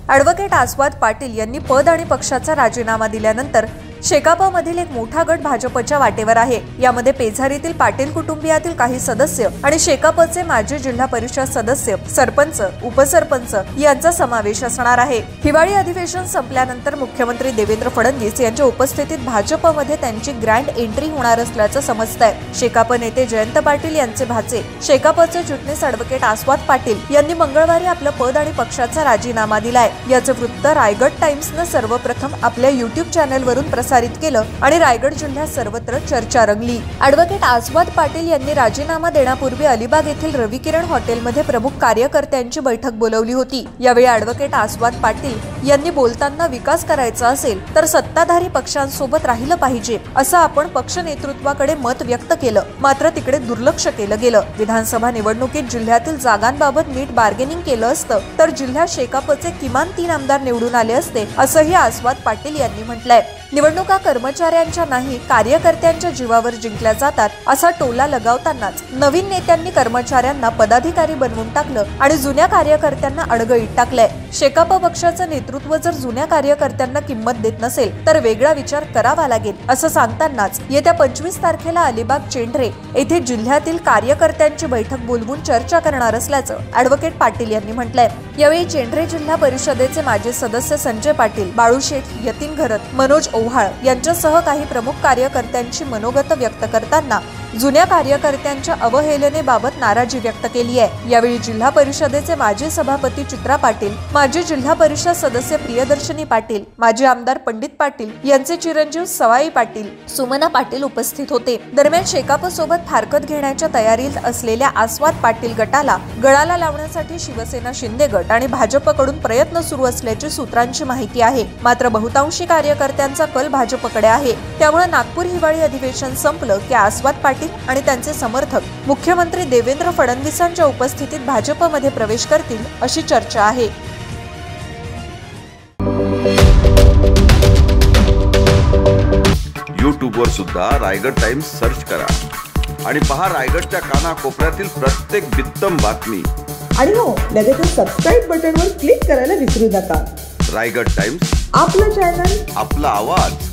Advocate आस्वाद पाटील यांनी पद आणि पक्षाचा राजीनामा दिल्यानंतर शेकापमधील एक मोठा गट भाजपच्या वाटेवर आहे। यामध्ये पेझारीतील पाटील कुटुंबियातील काही सदस्य आणि शेकापचे माजी जिल्हा परिषद सदस्य, सरपंच, उपसरपंच यांचा समावेश असणार आहे। हिवाळी अधिवेशन संपल्यानंतर मुख्यमंत्री देवेंद्र फडणवीस यांच्या उपस्थितीत भाजपमध्ये त्यांची ग्रँड एंट्री होणार असल्याचं समजतंय। शेकाप नेते जयंत पाटील यांचे भाचे शेकापचे चिटणीस ॲडव्होकेट आस्वाद पाटील यांनी मंगळवारी आपलं पद आणि पक्षाचा राजीनामा दिलाय। याचं वृत्त रायगड टाइम्सनं सर्वप्रथम आपल्या YouTube चॅनलवरून प्रसारित केलं आणि रायगड जिल्ह्यात सर्वत्र चर्चा रंगली। ॲडव्होकेट आस्वाद पाटील यांनी राजीनामा देण्यापूर्वी अलिबाग येथील रविकिरण हॉटेलमध्ये प्रमुख कार्यकर्त्यांची बैठक बोलावली होती। यावेळी ॲडव्होकेट आस्वाद पाटील यांनी बोलताना विकास करायचा असेल तर सत्ताधारी पक्षांसोबत राहिलं पाहिजे असं आपण पक्ष नेतृत्वाकडे मत व्यक्त केलं, मात्र तिकडे दुर्लक्ष केलं गेलं। विधानसभा निवडणुकीत जिल्ह्यातील जागांबाबत नीट बार्गेनिंग केलं असतं तर जिल्ह्यात शेकापचे किमान 3 आमदार निवडून आले असते असंही आस्वाद पाटील यांनी म्हटलंय। निवडणुका कर्मचाऱ्यांच्या नाही कार्यकर्त्यांच्या जीवावर जिंकल्या जातात असा टोला लगावतानाच नवीन नेत्यांनी कर्मचाऱ्यांना पदाधिकारी बनवून टाकलं आणि जुन्या कार्यकर्त्यांना अडगळीत टाकलंय। शेकाप पक्षाचं नेतृत्व जर जुन्या कार्यकर्त्यांना किंमत देत नसेल तर वेगळा विचार करावा लागेल असं सांगतानाच येत्या 25 तारखेला अलिबाग चेंढरे येथे जिल्ह्यातील कार्यकर्त्यांची बैठक बोलवून चर्चा करणार असल्याचं ॲडव्होकेट पाटील यांनी म्हटलंय। यावेळी चेंढरे जिल्हा परिषदेचे माजी सदस्य संजय पाटील, बाळू शेठ, यतीन घरत, मनोज ओव्हाळ यांच्यासह काही प्रमुख कार्यकर्त्यांची मनोगत व्यक्त करताना जुन्या कार्यकर्त्यांच्या अवहेलनेबाबत नाराजी व्यक्त केली आहे। यावेळी जिल्हा परिषदेचे माजी सभापती चित्रा पाटील, माजी जिल्हा परिषद सदस्य प्रियदर्शनी पाटील, माजी आमदार पंडित पाटील यांचे चिरंजीव सवाई पाटील, सुमना पाटील उपस्थित होते। दरम्यान शेकाप सोबत फारकत घेण्याच्या तयारीत असलेल्या आस्वाद पाटील गटाला गळाला लावण्यासाठी शिवसेना शिंदे गट आणि भाजपकडून प्रयत्न सुरू असल्याची सूत्रांची माहिती आहे। मात्र बहुतांशी कार्यकर्त्यांचा कल भाजपकडे आहे। त्यामुळे नागपूर हिवाळी अधिवेशन संपलं की आस्वाद पाटील आणि त्यांचे समर्थक मुख्यमंत्री देवेंद्र फडणवीसांच्या उपस्थितीत भाजपमध्ये प्रवेश करतील अशी चर्चा आहे। YouTubeवर सुद्धा रायगड टाइम्स सर्च करा आणि पहा रायगडच्या कानाकोपऱ्यातील प्रत्येक बित्तम बातमी। आणि हो, लगेच सबस्क्राइब बटनवर क्लिक करायला विसरू नका। रायगड टाइम्स, आपलं चॅनल, आपला आवाज।